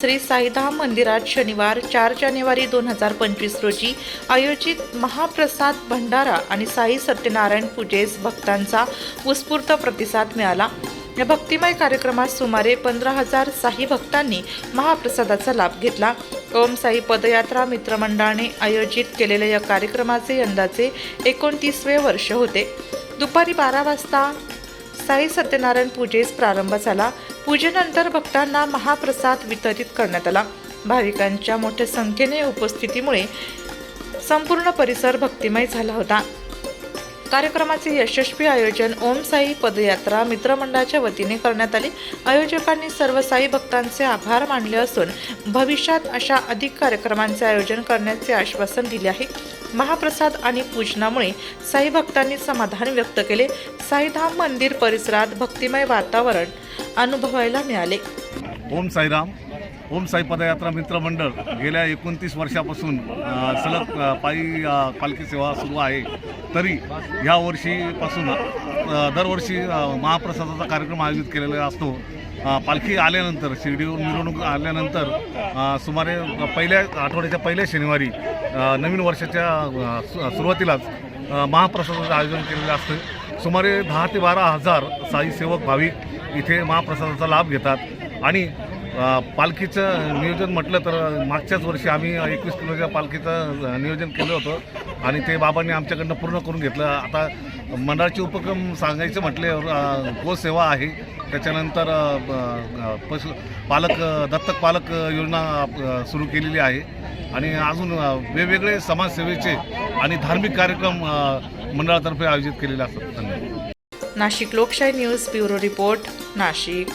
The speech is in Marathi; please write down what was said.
श्री साईधाम मंदिरात शनिवार 4 जानेवारी 2025 रोजी आयोजित महाप्रसाद भंडारा आणि साई सत्यनारायण पूजेस भक्तांचा उत्स्फूर्त प्रतिसाद मिळाला। या भक्तिमय कार्यक्रमात सुमारे 15,000 साई भक्तांनी महाप्रसादाचा लाभ घेतला। ओम साई पदयात्रा मित्रमंडळाने आयोजित केलेल्या या कार्यक्रमाचे यंदाचे 29वे वर्ष होते। दुपारी 12 वाजता साई सत्यनारायण पूजेस प्रारंभ झाला। पूजेनंतर भक्तांना महाप्रसाद वितरित करण्यात आला। भाविकांच्या मोठ्या संख्येने उपस्थितीमुळे संपूर्ण परिसर भक्तिमय झाला होता। कार्यक्रमाचे यशस्वी आयोजन ओम साई पदयात्रा मित्रमंडळाच्या वतीने करण्यात आले। आयोजकांनी सर्व साई भक्तांचे आभार मानले असून भविष्यात अशा अधिक कार्यक्रमांचे आयोजन करण्याचे आश्वासन दिले आहे। महाप्रसाद आणि पूजनामुळे साई भक्तांनी समाधान व्यक्त केले। साईधाम मंदिर परिसरात भक्तिमय वातावरण अनुभवायला मिळाले। ओम साईराम। ओम साई पदयात्रा मित्रमंडळ गेल्या 29 वर्षापासून सलग पायी पालखी सेवा सुरू आहे। तरी ह्या वर्षीपासून दरवर्षी महाप्रसादाचा कार्यक्रम आयोजित केलेला असतो। पालखी आल्यानंतर शिर्डीवरून मिरवणूक आल्यानंतर सुमारे आठवड्याच्या पहिल्या शनिवारी नवीन वर्षाच्या सुरुवातीलाच महाप्रसादाचं आयोजन केलेलं असतं। सुमारे 10 ते 12,000 साई सेवक भाविक इथे महाप्रसादाचा लाभ घेतात। आणि पालखीचं नियोजन म्हटलं तर मागच्याच वर्षी आम्ही 21 किलोच्या पालखीचं नियोजन केलं होतं आणि ते बाबांनी आमच्याकडनं पूर्ण करून घेतलं। आता मंडळाचे उपक्रम सांगायचं म्हटल्यावर गोसेवा आहे, त्याच्यानंतर दत्तक पालक योजना सुरू केलेली आहे आणि अजून वेगवेगळे समाजसेवेचे आणि धार्मिक कार्यक्रम मंडळातर्फे आयोजित केलेले असतात। धन्यवाद। नाशिक लोकशाही न्यूज ब्युरो रिपोर्ट, नाशिक।